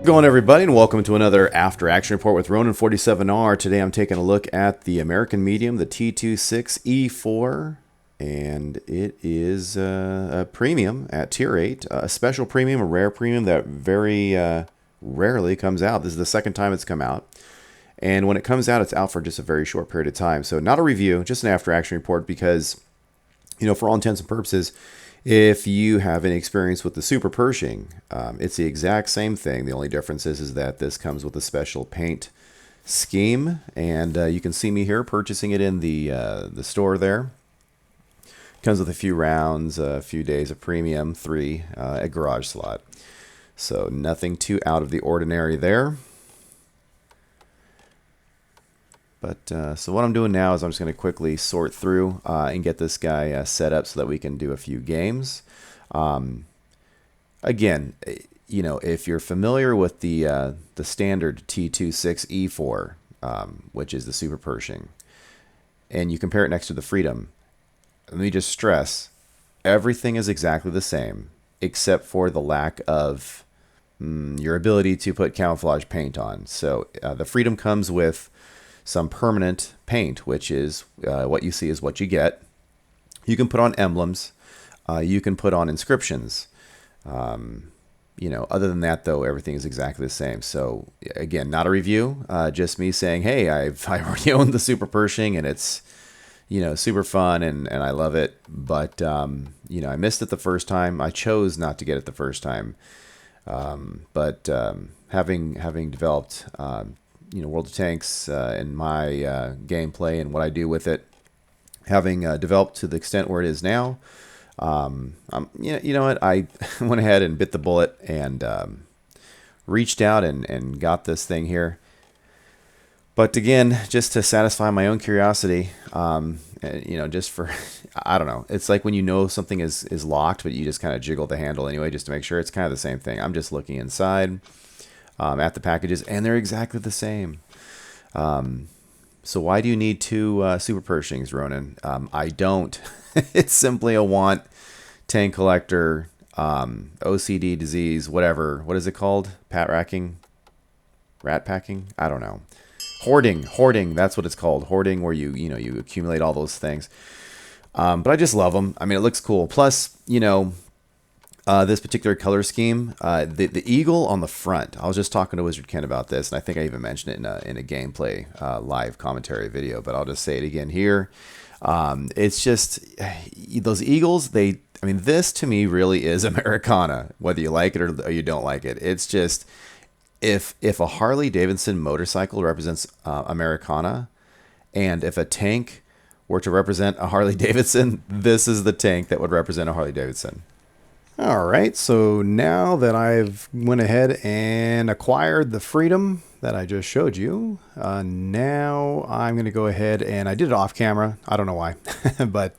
Going everybody, and welcome to another After Action Report with RONIN 47R. Today I'm taking a look at the American medium, the T26E4, and it is a premium at tier 8, a special premium, a rare premium that very rarely comes out. This is the second time it's come out, and when it comes out, it's out for just a very short period of time. So not a review, just an After Action Report because, you know, for all intents and purposes, if you have any experience with the Super Pershing, it's the exact same thing. The only difference is that this comes with a special paint scheme, and you can see me here purchasing it in the store there. Comes with a few rounds, a few days of premium, 3 a garage slot. So nothing too out of the ordinary there. But so what I'm doing now is I'm just going to quickly sort through and get this guy set up so that we can do a few games. Again, you know, if you're familiar with the standard T26E4, which is the Super Pershing, and you compare it next to the Freedom, let me just stress, everything is exactly the same except for the lack of your ability to put camouflage paint on. So the Freedom comes with some permanent paint, which is what you see is what you get. You can put on emblems. You can put on inscriptions. You know, other than that, though, everything is exactly the same. So again, not a review, just me saying, hey, I've already owned the Super Pershing, and it's, you know, super fun, and I love it. But you know, I missed it the first time. I chose not to get it the first time. But having developed you know, World of Tanks and my gameplay and what I do with it, having developed to the extent where it is now, you know what, I went ahead and bit the bullet and reached out and got this thing here. But again, just to satisfy my own curiosity, you know, just for, I don't know, it's like when you know something is locked, but you just kind of jiggle the handle anyway, just to make sure. It's kind of the same thing. I'm just looking inside at the packages, and they're exactly the same. So why do you need 2 Super Pershings, Ronin? I don't. It's simply a want, tank collector, OCD disease, whatever. What is it called? Rat packing? I don't know. Hoarding. That's what it's called. Hoarding, where you accumulate all those things. But I just love them. I mean, it looks cool. Plus, you know, this particular color scheme, the eagle on the front. I was just talking to Wizard Ken about this, and I think I even mentioned it in a gameplay live commentary video, but I'll just say it again here. It's just those eagles. I mean, this to me really is Americana, whether you like it or you don't like it. It's just if a Harley Davidson motorcycle represents Americana, and if a tank were to represent a Harley Davidson, this is the tank that would represent a Harley Davidson. All right, so now that I've went ahead and acquired the Freedom that I just showed you, now I'm going to go ahead, and I did it off camera. I don't know why, but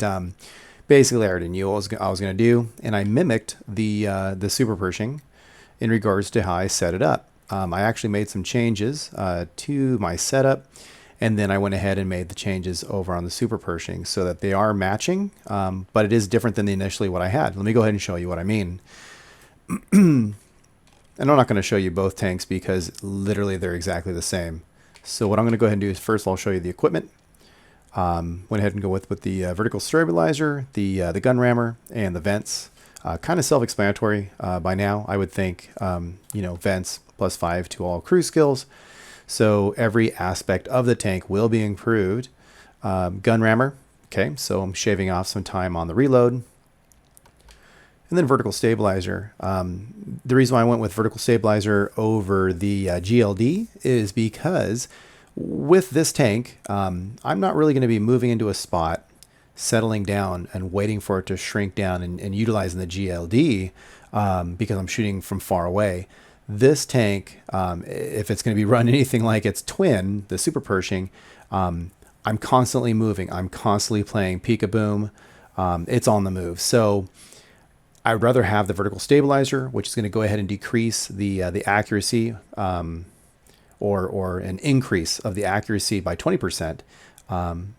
basically I already knew what I was going to do, and I mimicked the Super Pershing in regards to how I set it up. I actually made some changes to my setup, and then I went ahead and made the changes over on the Super Pershing so that they are matching, but it is different than initially what I had. Let me go ahead and show you what I mean. And I'm not going to show you both tanks because literally they're exactly the same. So what I'm going to go ahead and do is first I'll show you the equipment. Went ahead and go with the vertical stabilizer, the gun rammer, and the vents. Kind of self-explanatory by now. I would think, you know, vents +5 to all crew skills. So every aspect of the tank will be improved. Gun rammer, okay, so I'm shaving off some time on the reload. And then vertical stabilizer. The reason why I went with vertical stabilizer over the GLD is because with this tank, I'm not really going to be moving into a spot, settling down and waiting for it to shrink down and utilizing the GLD because I'm shooting from far away. This tank, if it's going to be run anything like its twin, the Super Pershing, I'm constantly moving. I'm constantly playing peek-a-boom. It's on the move. So I'd rather have the vertical stabilizer, which is going to go ahead and decrease the accuracy or an increase of the accuracy by 20%.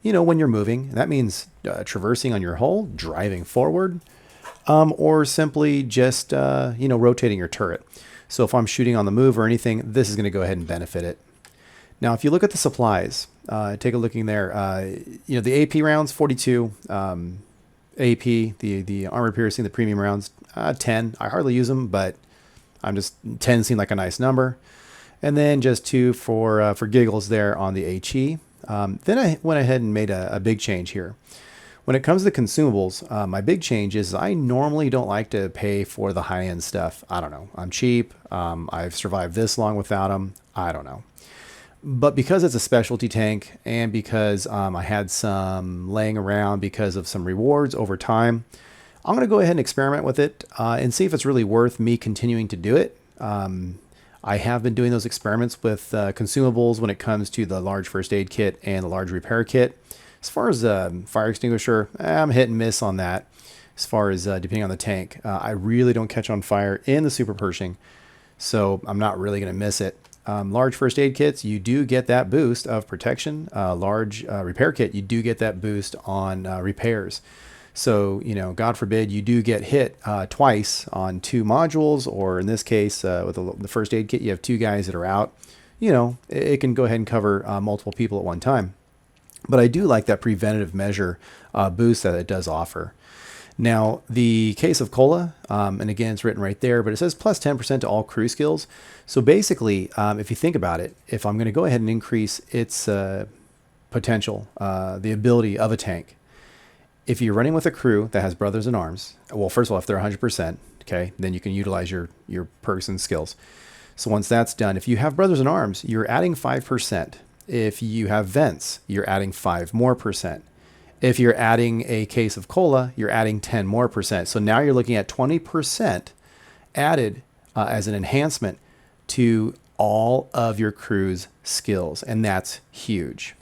You know, when you're moving, that means traversing on your hull, driving forward. or simply just, rotating your turret. So if I'm shooting on the move or anything, this is going to go ahead and benefit it. Now, if you look at the supplies, take a look in there. The AP rounds, 42. AP, the armor piercing, the premium rounds, 10. I hardly use them, but 10 seemed like a nice number. And then just 2 for giggles there on the HE. Then I went ahead and made a big change here. When it comes to consumables, my big change is I normally don't like to pay for the high-end stuff. I don't know. I'm cheap. I've survived this long without them. I don't know. But because it's a specialty tank and because I had some laying around because of some rewards over time, I'm going to go ahead and experiment with it and see if it's really worth me continuing to do it. I have been doing those experiments with consumables when it comes to the large first aid kit and the large repair kit. As far as fire extinguisher, I'm hit and miss on that. As far as depending on the tank, I really don't catch on fire in the super Pershing, so I'm not really going to miss it. Large first aid kits, you do get that boost of protection. Large repair kit, you do get that boost on repairs. So, God forbid you do get hit twice on 2 modules, or in this case, with the first aid kit, you have 2 guys that are out. It can go ahead and cover multiple people at one time. But I do like that preventative measure boost that it does offer. Now, the case of cola, and again, it's written right there, but it says plus 10% to all crew skills. So basically, if you think about it, if I'm going to go ahead and increase its potential, the ability of a tank, if you're running with a crew that has brothers in arms, well, first of all, if they're 100%, okay, then you can utilize your perks and skills. So once that's done, if you have brothers in arms, you're adding 5%. If you have vents, you're adding 5% more. If you're adding a case of cola, you're adding 10% more. So now you're looking at 20% added as an enhancement to all of your crew's skills. And that's huge.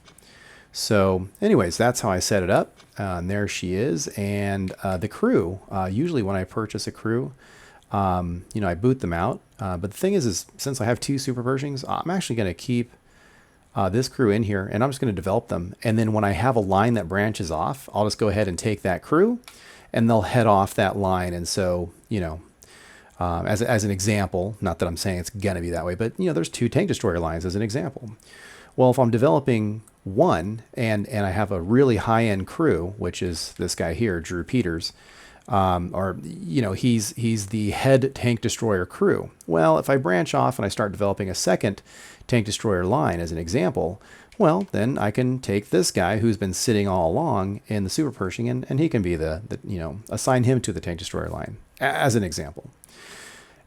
So anyways, that's how I set it up. And there she is. And the crew, usually when I purchase a crew, I boot them out. But the thing is since I have 2 super Pershings, I'm actually going to keep this crew in here, and I'm just going to develop them. And then when I have a line that branches off, I'll just go ahead and take that crew, and they'll head off that line. And so, as an example, not that I'm saying it's going to be that way, but there's 2 tank destroyer lines as an example. Well, if I'm developing one and I have a really high-end crew, which is this guy here, Drew Peters, he's the head tank destroyer crew. Well, if I branch off and I start developing a second tank destroyer line as an example, well, then I can take this guy who's been sitting all along in the super Pershing, and he can be assign him to the tank destroyer line as an example.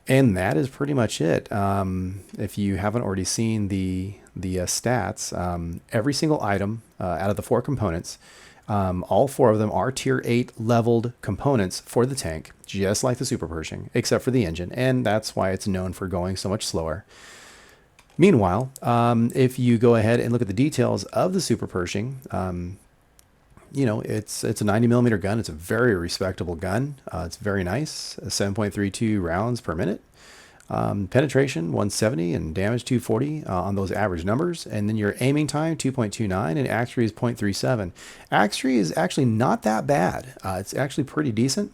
And that is pretty much it. If you haven't already seen the stats, every single item out of the 4 components, all 4 of them are tier 8 leveled components for the tank, just like the super Pershing, except for the engine, and that's why it's known for going so much slower. Meanwhile, if you go ahead and look at the details of the super Pershing, it's a 90mm gun. It's a very respectable gun. It's very nice. 7.32 rounds per minute. Penetration 170 and damage 240 on those average numbers. And then your aiming time 2.29 and accuracy is 0.37. Accuracy is actually not that bad. It's actually pretty decent.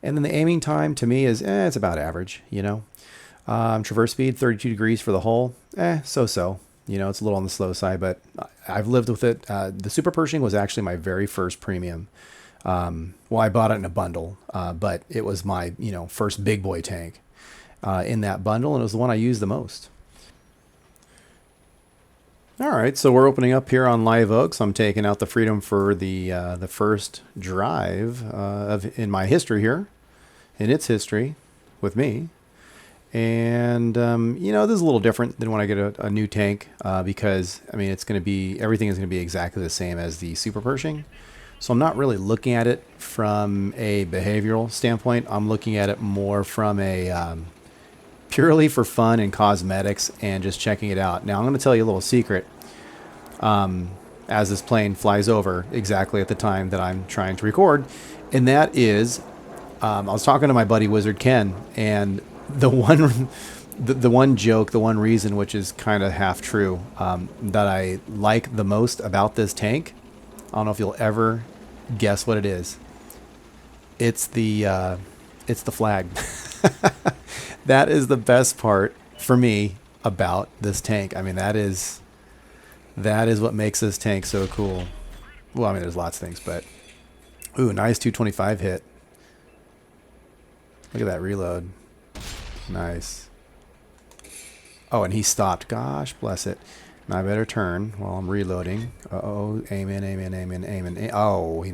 And then the aiming time to me is it's about average. Traverse speed 32 degrees for the hull. So. It's a little on the slow side, but I've lived with it. The super Pershing was actually my very first premium. Well, I bought it in a bundle, but it was my first big boy tank in that bundle, and it was the one I used the most. All right, so we're opening up here on Live Oak. So I'm taking out the Freedom for the first drive in my history here, in its history with me. And, this is a little different than when I get a new tank because, everything is going to be exactly the same as the super Pershing. So I'm not really looking at it from a behavioral standpoint. I'm looking at it more from a purely for fun and cosmetics and just checking it out. Now, I'm going to tell you a little secret as this plane flies over exactly at the time that I'm trying to record. And that is, I was talking to my buddy Wizard Ken, and the one joke, the one reason, which is kind of half true, that I like the most about this tank, I don't know if you'll ever guess what it is. It's the flag. That is the best part for me about this tank. I mean, that is what makes this tank so cool. Well, I mean, there's lots of things, but ooh, nice 225 hit. Look at that reload. Nice. Oh, and he stopped. Gosh, bless it. Now I better turn while I'm reloading. Uh-oh, aim in, aim in, aim in, aim in. Oh, he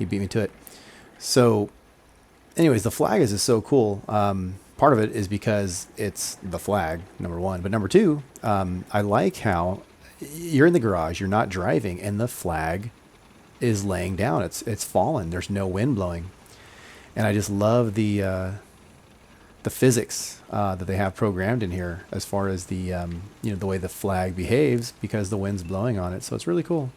beat me to it. So, anyways, the flag is just so cool. Part of it is because it's the flag, number one. But number two, I like how you're in the garage, you're not driving, and the flag is laying down. It's fallen. There's no wind blowing. And I just love the physics that they have programmed in here as far as the the way the flag behaves because the wind's blowing on it. So it's really cool.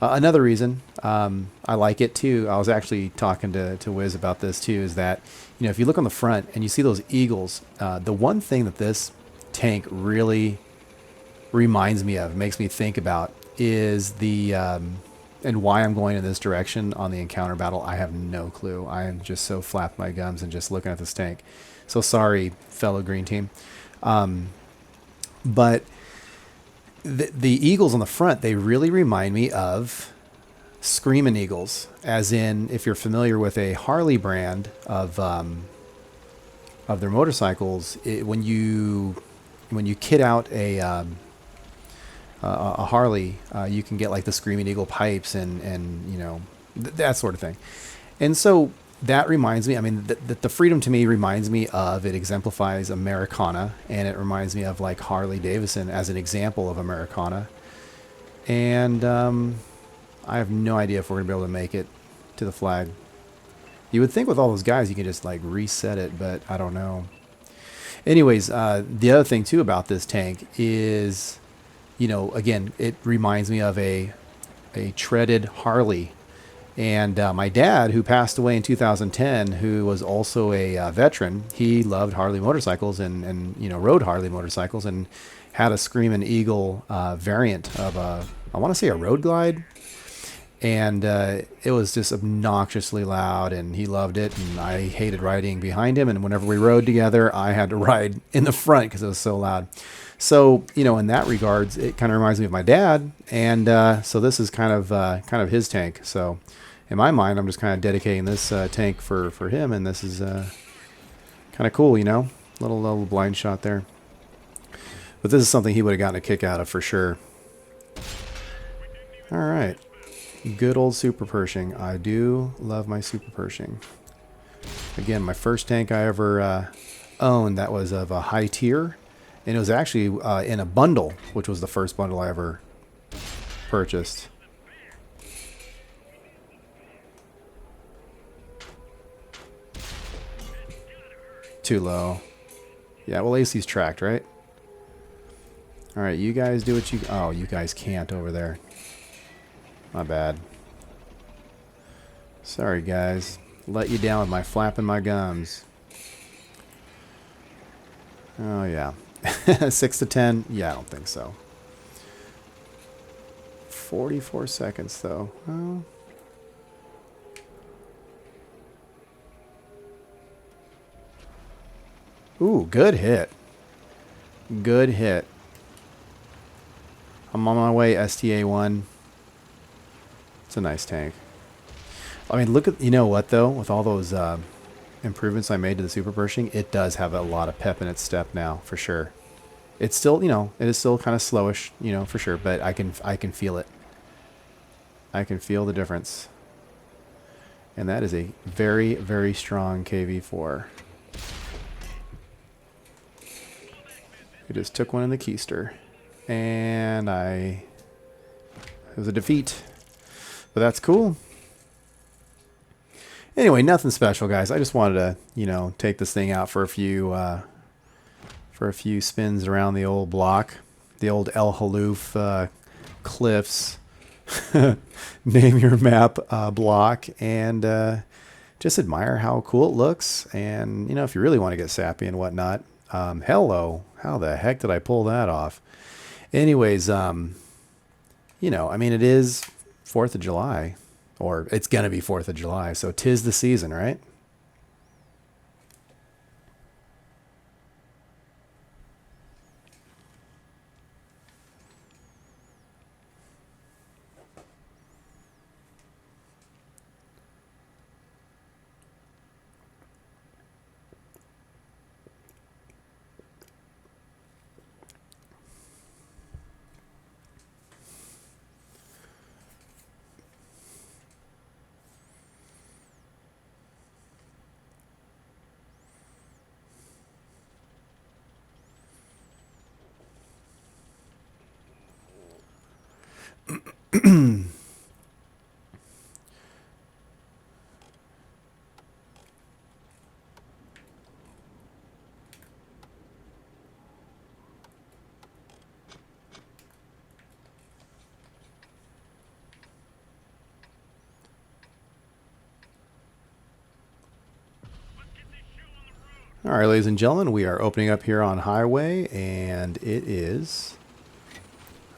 Another reason I like it too, I was actually talking to Wiz about this too, is that if you look on the front and you see those eagles, the one thing that this tank really reminds me of, makes me think about, is the and why I'm going in this direction on the encounter battle. I have no clue. I am just so flapped my gums and just looking at this tank. So sorry, fellow green team. But the eagles on the front, they really remind me of Screamin' Eagles, as in, if you're familiar with a Harley brand of their motorcycles, when you kit out a Harley, you can get like the Screaming Eagle pipes and that sort of thing. And so that reminds me, I mean, the Freedom to me reminds me of, it exemplifies Americana, and it reminds me of like Harley Davidson as an example of Americana. And I have no idea if we're going to be able to make it to the flag. You would think with all those guys you can just like reset it, but I don't know. Anyways, the other thing too about this tank is, again, it reminds me of a treaded Harley. And my dad, who passed away in 2010, who was also a veteran, he loved Harley motorcycles and rode Harley motorcycles and had a Screamin' Eagle variant of I want to say a Road Glide. And it was just obnoxiously loud, and he loved it, and I hated riding behind him. And whenever we rode together, I had to ride in the front because it was so loud. So, in that regards, it kind of reminds me of my dad. And so this is kind of his tank. So in my mind, I'm just kind of dedicating this tank for him. And this is kind of cool, little blind shot there. But this is something he would have gotten a kick out of for sure. All right. Good old Super Pershing. I do love my Super Pershing. Again, my first tank I ever owned, that was of a high tier. And it was actually in a bundle, which was the first bundle I ever purchased. Too low. Yeah, well, AC's tracked, right? All right, you guys do what you... Oh, you guys can't over there. My bad. Sorry, guys. Let you down with my flapping my gums. Oh, yeah. 6 to 10? Yeah, I don't think so. 44 seconds, though. Oh. Ooh, good hit. Good hit. I'm on my way, STA1. It's a nice tank. I mean, look at, what, though? With all those improvements I made to the Super Pershing, it does have a lot of pep in its step now, for sure. It's still, it is still kind of slowish, for sure, but I can feel it. I can feel the difference. And that is a very, very strong KV4. We just took one in the keister. And it was a defeat. But that's cool. Anyway, nothing special, guys. I just wanted to, take this thing out for a few spins around the old block, the old El Haloof cliffs, name your map block, and just admire how cool it looks. And if you really want to get sappy and whatnot, hello, how the heck did I pull that off? Anyways, I mean, it is 4th of July. Or it's going to be 4th of July, so 'tis the season, right? All right, ladies and gentlemen, we are opening up here on Highway, and it is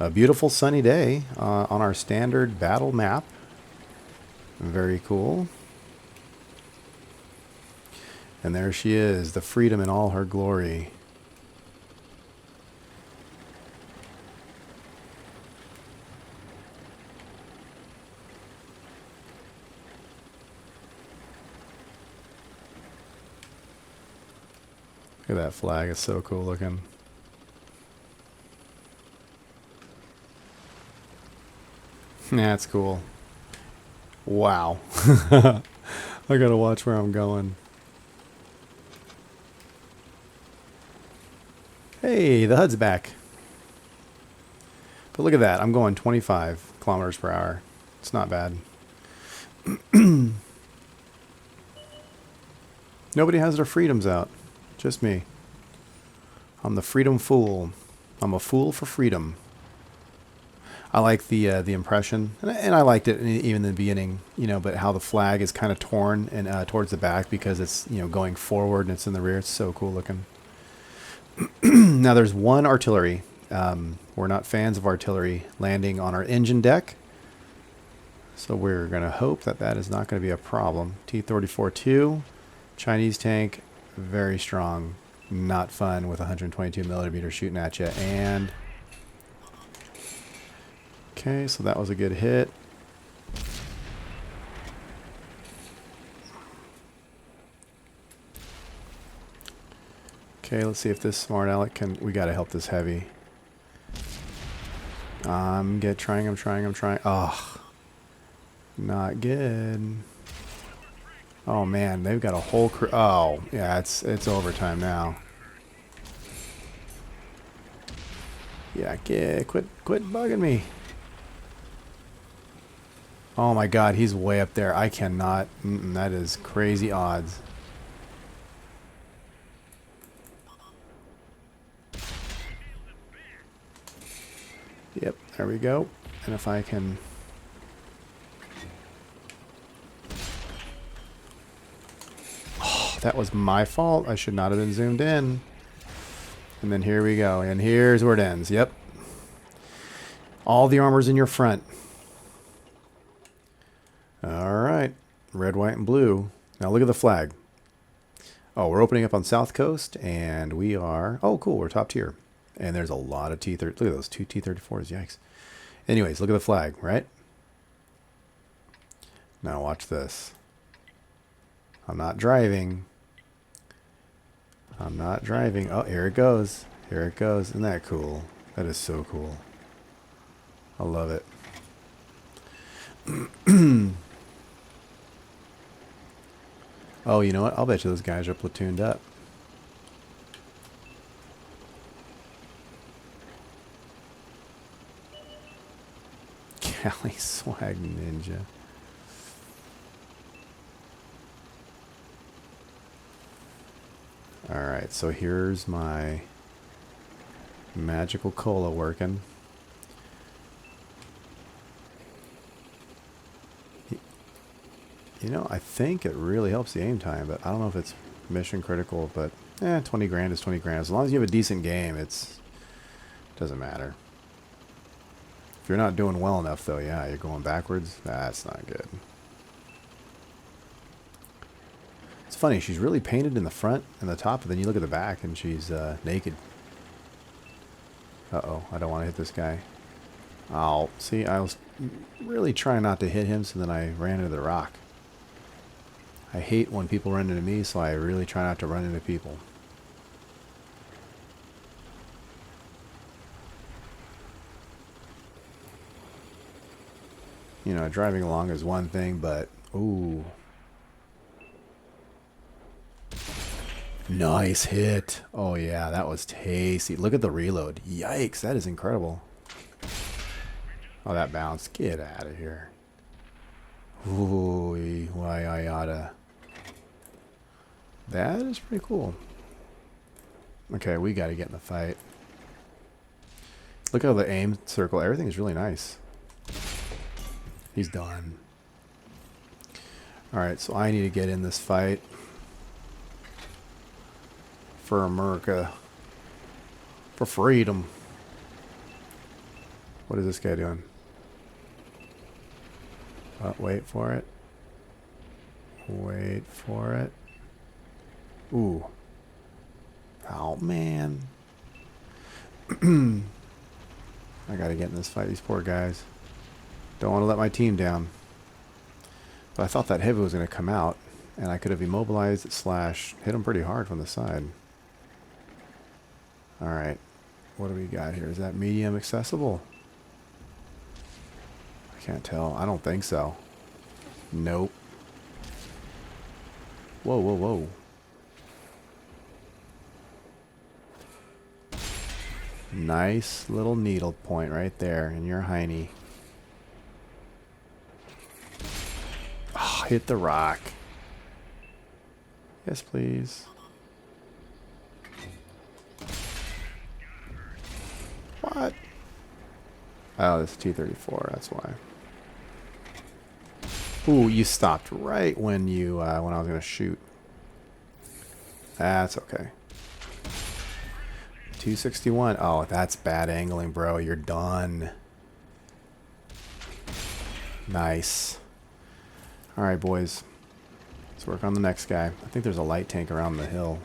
a beautiful sunny day on our standard battle map. Very cool. And there she is, the Freedom in all her glory. Look at that flag, it's so cool looking. That's cool. Wow. I gotta watch where I'm going. Hey, the HUD's back. But look at that, I'm going 25 kilometers per hour. It's not bad. Nobody has their freedoms out. Just me. I'm the freedom fool. I'm a fool for freedom. I like the impression, and I liked it even in the beginning, you know, but how the flag is kind of torn and towards the back because it's, you know, going forward and it's in the rear. It's so cool looking. Now there's one artillery. We're not fans of artillery landing on our engine deck, so we're going to hope that that is not going to be a problem. T-34-2, Chinese tank, very strong. Not fun with 122 millimeter shooting at you. And okay, so that was a good hit. Okay, let's see if this smart aleck can. We gotta help this heavy. I'm trying. Oh, not good. Oh man, they've got a whole crew. Oh yeah, it's overtime now. Yeah, quit bugging me. Oh my god, he's way up there. I cannot. That is crazy odds. Yep, there we go. And if I can... Oh, that was my fault. I should not have been zoomed in. And then here we go. And here's where it ends. Yep. All the armor's in your front. Alright. Red, white, and blue. Now look at the flag. Oh, we're opening up on South Coast, and we are... Oh, cool. We're top tier. And there's a lot of T-30... Look at those, 2 T-34s. Yikes. Anyways, look at the flag, right? Now watch this. I'm not driving. I'm not driving. Oh, here it goes. Here it goes. Isn't that cool? That is so cool. I love it. Oh, you know what? I'll bet you those guys are platooned up. Cali Swag Ninja. Alright, so here's my magical cola working. You know, I think it really helps the aim time, but I don't know if it's mission critical, but 20 grand is 20 grand. As long as you have a decent game, doesn't matter. If you're not doing well enough, though, yeah, you're going backwards. That's not good. It's funny. She's really painted in the front and the top, and then you look at the back, and she's naked. Uh-oh. I don't want to hit this guy. Oh, see, I was really trying not to hit him, so then I ran into the rock. I hate when people run into me, so I really try not to run into people. You know, driving along is one thing, but... Ooh. Nice hit. Oh, yeah, that was tasty. Look at the reload. Yikes, that is incredible. Oh, that bounced. Get out of here. Ooh, why I oughta. That is pretty cool. Okay, we gotta get in the fight. Look at the aim circle. Everything is really nice. He's done. Alright, so I need to get in this fight. For America. For freedom. What is this guy doing? Wait for it. Wait for it. Ooh. Oh, man. I gotta get in this fight. These poor guys. Don't want to let my team down. But I thought that heavy was going to come out, and I could have immobilized / hit him pretty hard from the side. Alright. What do we got here? Is that medium accessible? I can't tell. I don't think so. Nope. Whoa, whoa, whoa. Nice little needle point right there in your hiney. Oh, hit the rock. Yes, please. What? Oh, this is T34, that's why. Ooh, you stopped right when you when I was gonna shoot. That's okay. 261. Oh, that's bad angling, bro. You're done. Nice. Alright, boys. Let's work on the next guy. I think there's a light tank around the hill.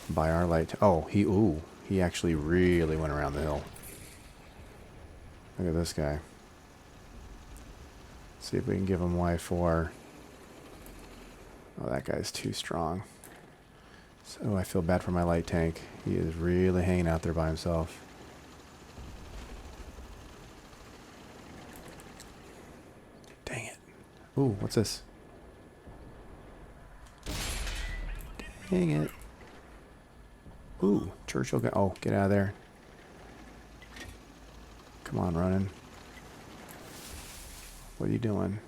By our light... Oh, he actually really went around the hill. Look at this guy. See if we can give him Y4. Oh, that guy's too strong. So I feel bad for my light tank. He is really hanging out there by himself. Dang it. Ooh, what's this? Dang it. Ooh, Churchill. Oh, get out of there. Come on, Ronin. What are you doing?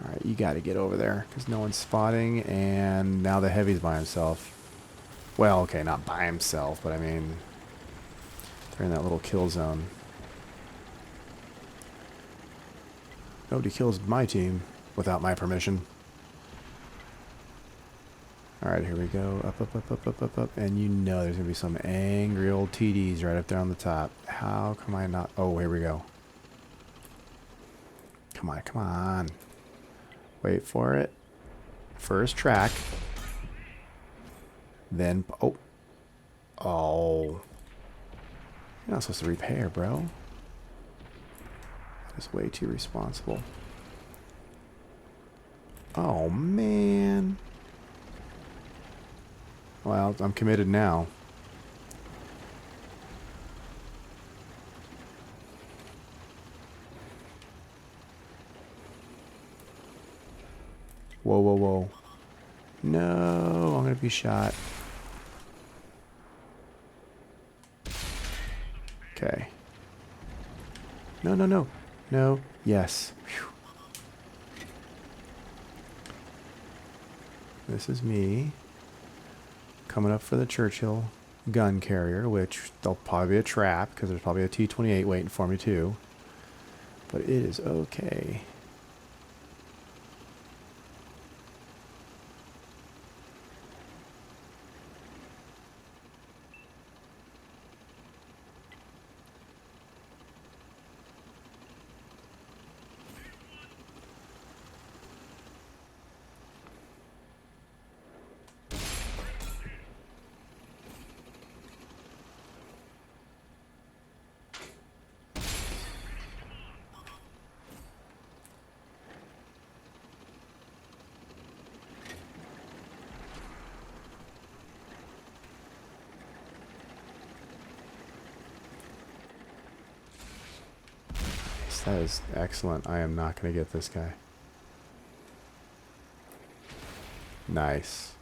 Alright, you gotta get over there, because no one's spotting, and now the heavy's by himself. Well, okay, not by himself, but I mean, they're in that little kill zone. Nobody kills my team without my permission. Alright, here we go. Up, up, up, up, up, up, up. And you know there's going to be some angry old TDs right up there on the top. How come I not... Oh, here we go. Come on, come on. Wait for it. First track. Then... Oh. Oh. You're not supposed to repair, bro. That's way too responsible. Oh, man. Well, I'm committed now. Whoa, whoa, whoa. No, I'm going to be shot. Okay. No, no, no. No. Yes. Whew. This is me. Coming up for the Churchill gun carrier, which there'll probably be a trap, because there's probably a T28 waiting for me too. But it is okay. Nice. That is excellent. I am not going to get this guy. Nice.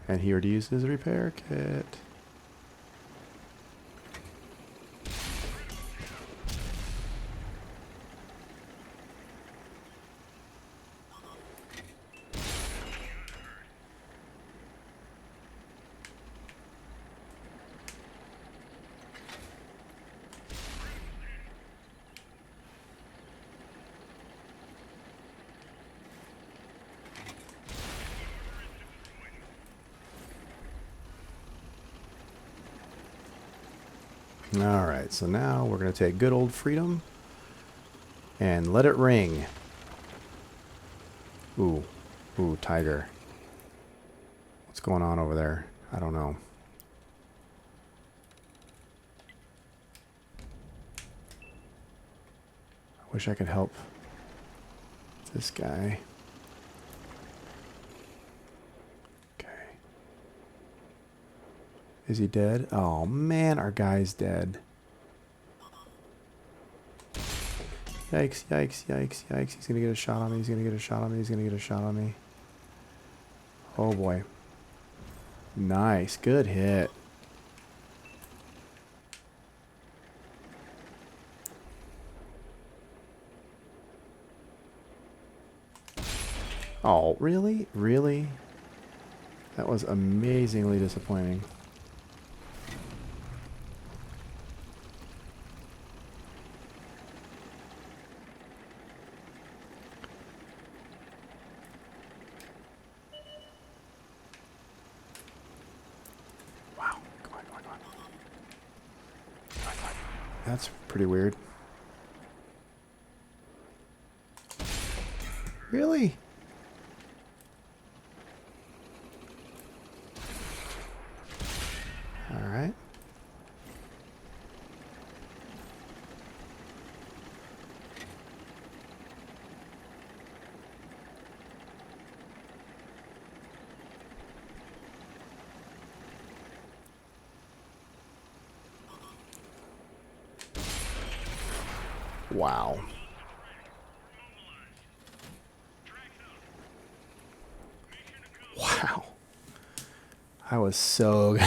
And he already used his repair kit. Alright, so now we're going to take good old freedom and let it ring. Ooh. Ooh, tiger. What's going on over there? I don't know. I wish I could help this guy. Is he dead? Oh man, our guy's dead. Yikes, yikes, yikes, yikes. He's gonna get a shot on me, he's gonna get a shot on me, he's gonna get a shot on me. Oh boy. Nice, good hit. Oh, really? Really? That was amazingly disappointing. That's pretty weird. Really? All right. Wow. Wow. I was so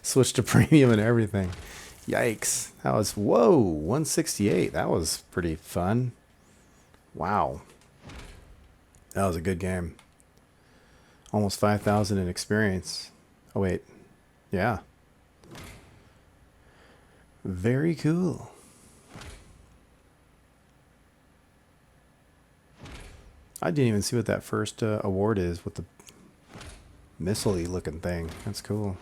switched to premium and everything. Yikes. That was, whoa, 168. That was pretty fun. Wow. That was a good game. Almost 5,000 in experience. Oh, wait. Yeah. Very cool. I didn't even see what that first award is with the missile-y looking thing. That's cool.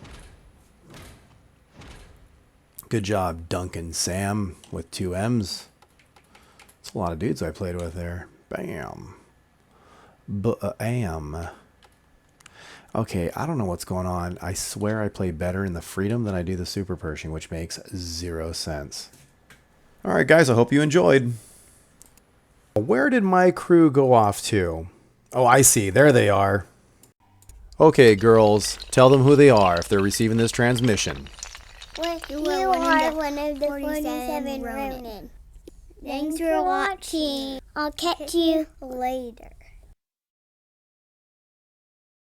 Good job, Duncan Sam, with 2 M's. That's a lot of dudes I played with there. Bam. Bam. Okay, I don't know what's going on. I swear I play better in the Freedom than I do the Super Pershing, which makes 0 sense. Alright guys, I hope you enjoyed. Where did my crew go off to? Oh, I see. There they are. Okay, girls. Tell them who they are if they're receiving this transmission. You are one of the 47 Ronin. Thanks for watching. I'll catch you later.